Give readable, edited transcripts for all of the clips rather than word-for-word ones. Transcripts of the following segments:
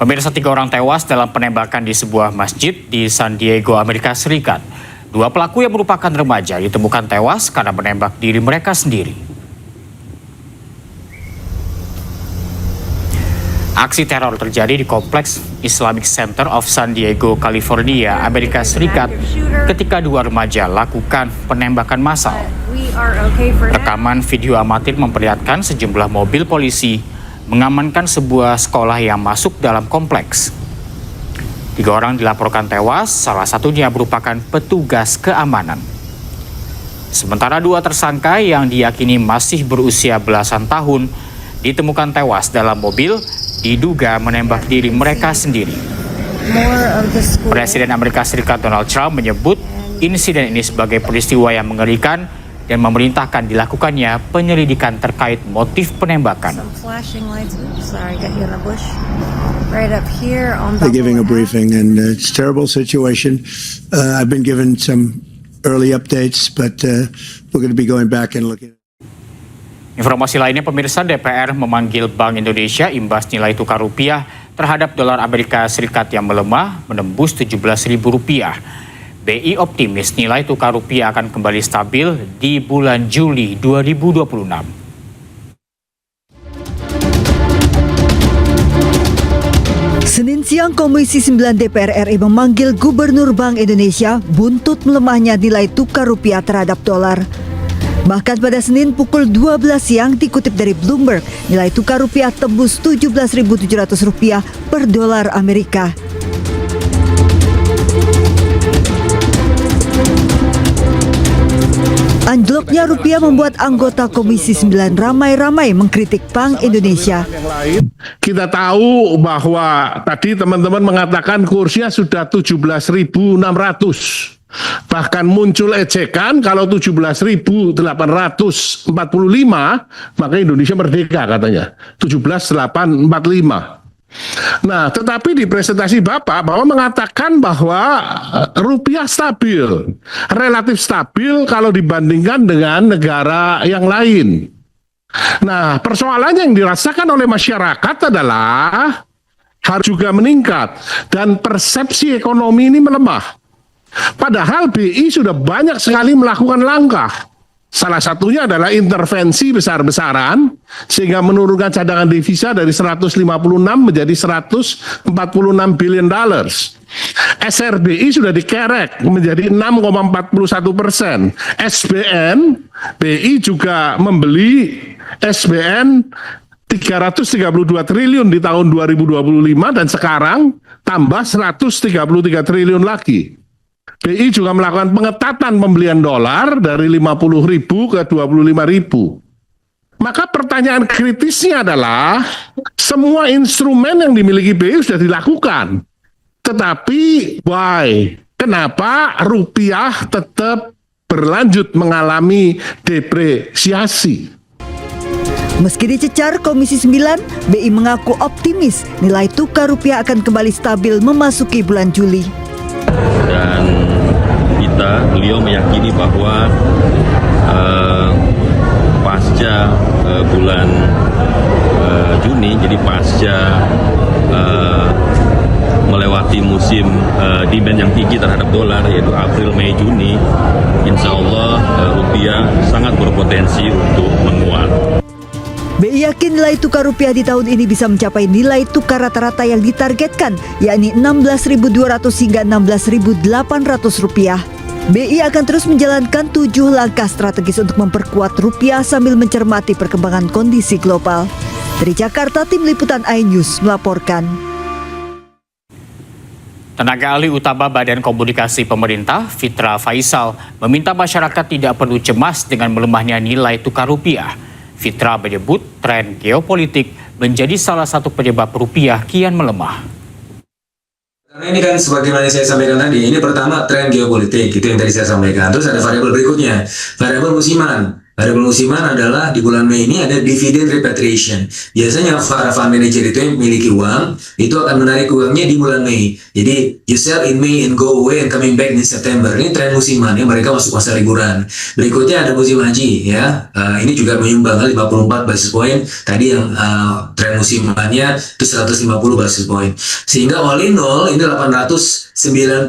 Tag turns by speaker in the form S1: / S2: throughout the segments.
S1: Pemirsa, 3 orang tewas dalam penembakan di sebuah masjid di San Diego, Amerika Serikat. 2 pelaku yang merupakan remaja ditemukan tewas karena menembak diri mereka sendiri. Aksi teror terjadi di kompleks Islamic Center of San Diego, California, Amerika Serikat ketika 2 remaja lakukan penembakan massal. Rekaman video amatir memperlihatkan sejumlah mobil polisi mengamankan sebuah sekolah yang masuk dalam kompleks. 3 orang dilaporkan tewas, salah satunya merupakan petugas keamanan. Sementara 2 tersangka yang diyakini masih berusia belasan tahun ditemukan tewas dalam mobil, diduga menembak diri mereka sendiri. Presiden Amerika Serikat Donald Trump menyebut insiden ini sebagai peristiwa yang mengerikan dan memerintahkan dilakukannya penyelidikan terkait motif penembakan.
S2: They're giving a briefing and it's a terrible situation. I've been given some early updates, but we're going to be going back and looking.
S1: Informasi lainnya, pemirsa, DPR memanggil Bank Indonesia imbas nilai tukar rupiah terhadap dolar Amerika Serikat yang melemah menembus Rp17.000. BI optimis nilai tukar rupiah akan kembali stabil di bulan Juli 2026.
S3: Senin siang, Komisi 9 DPR RI memanggil Gubernur Bank Indonesia buntut melemahnya nilai tukar rupiah terhadap dolar. Bahkan pada Senin pukul 12 siang dikutip dari Bloomberg, nilai tukar rupiah tembus Rp17.700 per dolar Amerika. Anjloknya rupiah membuat anggota Komisi 9 ramai-ramai mengkritik Bank Indonesia.
S4: Kita tahu bahwa tadi teman-teman mengatakan kursnya sudah 17.600. Bahkan muncul ejekan kalau 17.845 maka Indonesia merdeka katanya. 17.845. Nah, tetapi di presentasi Bapak mengatakan bahwa rupiah stabil, relatif stabil kalau dibandingkan dengan negara yang lain. Nah, persoalannya yang dirasakan oleh masyarakat adalah harus juga meningkat dan persepsi ekonomi ini melemah. Padahal BI sudah banyak sekali melakukan langkah. Salah satunya adalah intervensi besar-besaran sehingga menurunkan cadangan devisa dari 156 menjadi 146 billion dollars. SRBI sudah dikerek menjadi 6,41%. SBN, BI juga membeli SBN 332 triliun di tahun 2025 dan sekarang tambah 133 triliun lagi. BI juga melakukan pengetatan pembelian dolar dari 50.000 ke 25.000. Maka pertanyaan kritisnya adalah semua instrumen yang dimiliki BI sudah dilakukan. Tetapi why? Kenapa rupiah tetap berlanjut mengalami depresiasi?
S3: Meski dicecar Komisi 9, BI mengaku optimis nilai tukar rupiah akan kembali stabil memasuki bulan Juli.
S5: Dan beliau meyakini bahwa pasca bulan Juni, jadi pasca melewati musim demand yang tinggi terhadap dolar yaitu April, Mei, Juni, insya Allah rupiah sangat berpotensi untuk menguat.
S3: BI yakin nilai tukar rupiah di tahun ini bisa mencapai nilai tukar rata-rata yang ditargetkan, yakni Rp16.200 hingga Rp16.800. BI akan terus menjalankan 7 langkah strategis untuk memperkuat rupiah sambil mencermati perkembangan kondisi global. Dari Jakarta, Tim Liputan iNews melaporkan.
S1: Tenaga ahli utama Badan Komunikasi Pemerintah, Fitra Faisal, meminta masyarakat tidak perlu cemas dengan melemahnya nilai tukar rupiah. Fitra menyebut tren geopolitik menjadi salah satu penyebab rupiah kian melemah.
S6: Karena ini kan sebagaimana saya sampaikan tadi, ini pertama tren geopolitik, itu yang tadi saya sampaikan. Terus ada variabel berikutnya, variabel musiman. pada musiman adalah di bulan Mei ini ada dividend repatriation. Biasanya para fund manager itu yang memiliki uang itu akan menarik uangnya di bulan Mei. Jadi you sell in May and go away and coming back in September. Ini tren musiman ya, mereka masuk masa liburan. Berikutnya ada musim haji ya. Ini juga menyumbang 54 basis point. Tadi yang tren musimannya itu 150 basis point. Sehingga all in all ini 897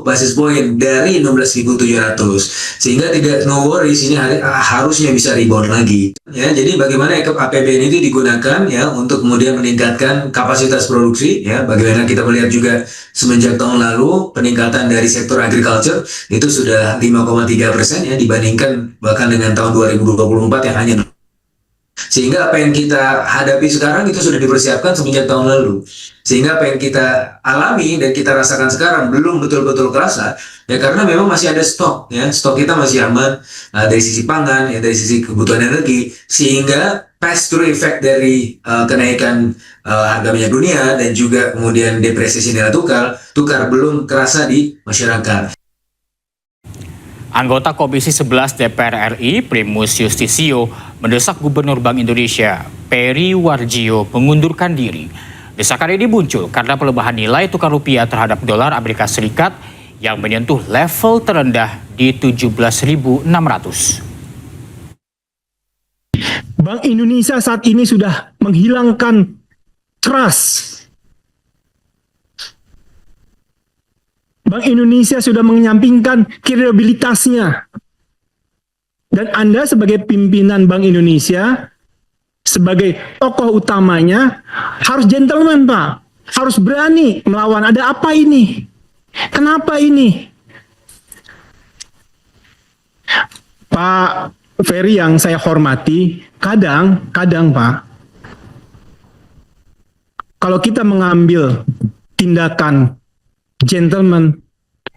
S6: basis point dari 16.700. Sehingga tidak no worries, ini harusnya bisa rebound lagi. Ya, jadi bagaimana APBN itu digunakan ya untuk kemudian meningkatkan kapasitas produksi ya. Bagaimana kita melihat juga semenjak tahun lalu peningkatan dari sektor agriculture itu sudah 5,3% ya dibandingkan bahkan dengan tahun 2024 yang hanya. Sehingga apa yang kita hadapi sekarang itu sudah dipersiapkan semenjak tahun lalu. Sehingga apa yang kita alami dan kita rasakan sekarang belum betul-betul kerasa ya, karena memang masih ada stok ya, stok kita masih aman dari sisi pangan ya, dari sisi kebutuhan energi, sehingga pass through effect dari kenaikan harga minyak dunia dan juga kemudian depresiasi nilai tukar belum kerasa di masyarakat.
S1: Anggota Komisi 11 DPR RI, Primus Yustisio, mendesak Gubernur Bank Indonesia, Peri Warjio, mengundurkan diri. Desakan ini muncul karena pelemahan nilai tukar rupiah terhadap dolar Amerika Serikat yang menyentuh level terendah di 17.600.
S7: Bank Indonesia saat ini sudah menghilangkan trust. Bank Indonesia sudah menyampingkan kredibilitasnya. Dan Anda sebagai pimpinan Bank Indonesia, sebagai tokoh utamanya, harus gentleman, Pak. Harus berani melawan. Ada apa ini? Kenapa ini? Pak Ferry yang saya hormati, kadang Pak, kalau kita mengambil tindakan gentleman,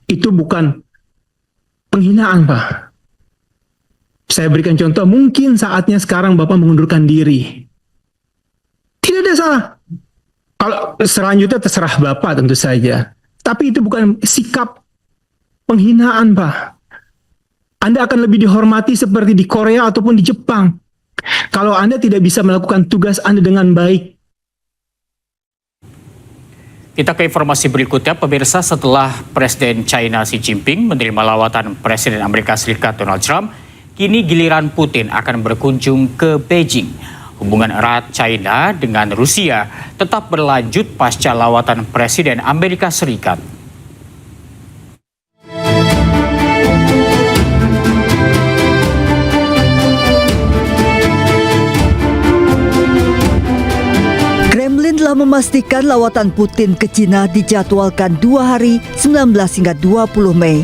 S7: itu bukan penghinaan, Pak. Saya berikan contoh, mungkin saatnya sekarang Bapak mengundurkan diri. Tidak ada salah. Kalau selanjutnya terserah Bapak tentu saja. Tapi itu bukan sikap penghinaan, Pak. Anda akan lebih dihormati seperti di Korea ataupun di Jepang. Kalau Anda tidak bisa melakukan tugas Anda dengan baik.
S1: Kita ke informasi berikutnya, pemirsa. Setelah Presiden China Xi Jinping menerima lawatan Presiden Amerika Serikat Donald Trump, kini giliran Putin akan berkunjung ke Beijing. Hubungan erat China dengan Rusia tetap berlanjut pasca lawatan Presiden Amerika Serikat.
S3: Telah memastikan lawatan Putin ke Cina dijadwalkan 2 hari 19 hingga 20 Mei.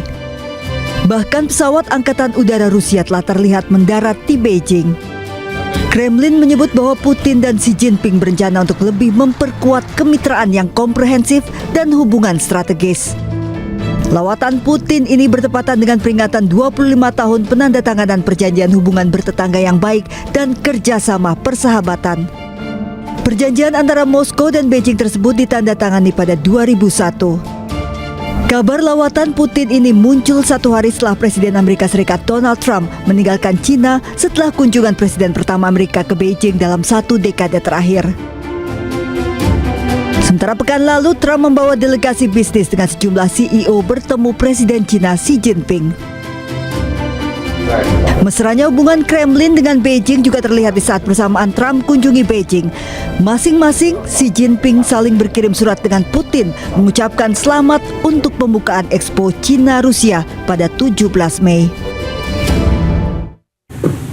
S3: Bahkan pesawat Angkatan Udara Rusia telah terlihat mendarat di Beijing. Kremlin menyebut bahwa Putin dan Xi Jinping berencana untuk lebih memperkuat kemitraan yang komprehensif dan hubungan strategis. Lawatan Putin ini bertepatan dengan peringatan 25 tahun penandatanganan perjanjian hubungan bertetangga yang baik dan kerjasama persahabatan. Perjanjian antara Moskow dan Beijing tersebut ditandatangani pada 2001. Kabar lawatan Putin ini muncul 1 hari setelah Presiden Amerika Serikat Donald Trump meninggalkan Cina setelah kunjungan Presiden pertama Amerika ke Beijing dalam 1 dekade terakhir. Sementara pekan lalu, Trump membawa delegasi bisnis dengan sejumlah CEO bertemu Presiden Cina Xi Jinping. Mesranya hubungan Kremlin dengan Beijing juga terlihat di saat bersamaan Trump kunjungi Beijing. Masing-masing Xi Jinping saling berkirim surat dengan Putin mengucapkan selamat untuk pembukaan Expo Cina-Rusia pada 17 Mei.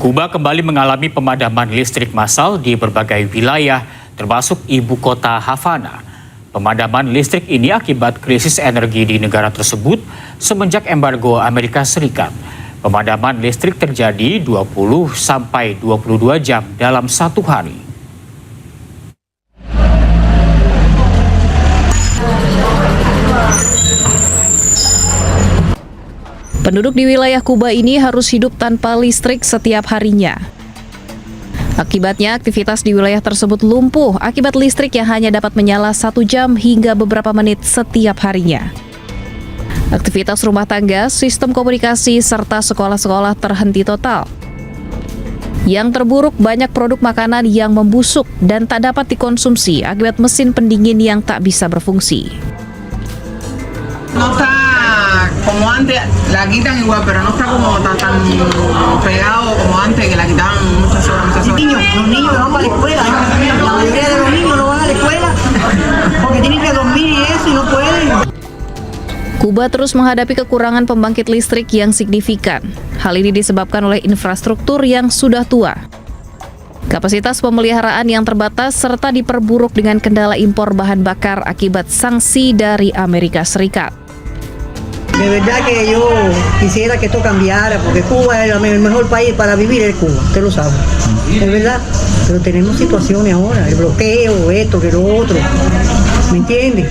S1: Kuba kembali mengalami pemadaman listrik massal di berbagai wilayah, termasuk ibu kota Havana. Pemadaman listrik ini akibat krisis energi di negara tersebut semenjak embargo Amerika Serikat. Pemadaman listrik terjadi 20 sampai 22 jam dalam 1 hari.
S8: Penduduk di wilayah Kuba ini harus hidup tanpa listrik setiap harinya. Akibatnya, aktivitas di wilayah tersebut lumpuh akibat listrik yang hanya dapat menyala 1 jam hingga beberapa menit setiap harinya. Aktivitas rumah tangga, sistem komunikasi, serta sekolah-sekolah terhenti total. Yang terburuk, banyak produk makanan yang membusuk dan tak dapat dikonsumsi akibat mesin pendingin yang tak bisa berfungsi.
S9: No está como antes, la quitan igual, pero no está como tan pegado como antes, que la quitaban muchas horas. Los niños no van para la escuela, la mayoría de los niños no van a la escuela porque tienen que dormir y eso y no pueden.
S8: Kuba terus menghadapi kekurangan pembangkit listrik yang signifikan. Hal ini disebabkan oleh infrastruktur yang sudah tua, kapasitas pemeliharaan yang terbatas, serta diperburuk dengan kendala impor bahan bakar akibat sanksi dari Amerika Serikat.
S9: De verdad que yo quisiera que esto cambiara, porque Cuba es el mejor país para vivir, es Cuba, usted lo sabe, es verdad, pero tenemos situaciones ahora, el bloqueo, esto, que lo otro, ¿me entiende?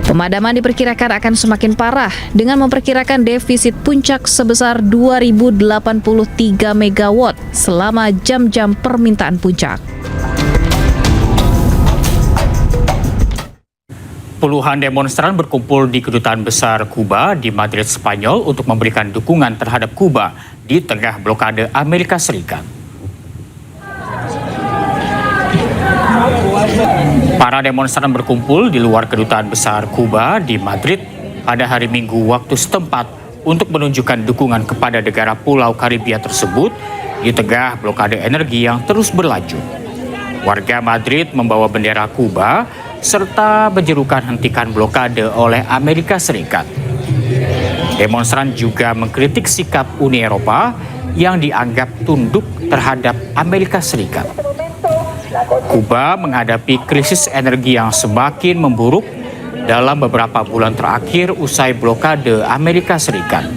S8: Pemadaman diperkirakan akan semakin parah dengan memperkirakan defisit puncak sebesar 2083 megawatt selama jam-jam permintaan puncak.
S1: Puluhan demonstran berkumpul di Kedutaan Besar Kuba di Madrid, Spanyol untuk memberikan dukungan terhadap Kuba di tengah blokade Amerika Serikat. Para demonstran berkumpul di luar Kedutaan Besar Kuba di Madrid pada hari Minggu waktu setempat untuk menunjukkan dukungan kepada negara Pulau Karibia tersebut di tengah blokade energi yang terus berlanjut. Warga Madrid membawa bendera Kuba serta menyerukan hentikan blokade oleh Amerika Serikat. Demonstran juga mengkritik sikap Uni Eropa yang dianggap tunduk terhadap Amerika Serikat. Kuba menghadapi krisis energi yang semakin memburuk dalam beberapa bulan terakhir usai blokade Amerika Serikat.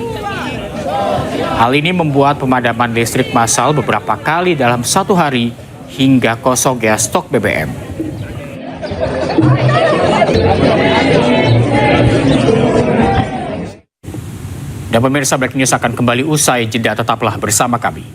S1: Hal ini membuat pemadaman listrik massal beberapa kali dalam satu hari hingga kosongnya stok BBM. Dan pemirsa, Breaking News akan kembali usai jeda, tetaplah bersama kami.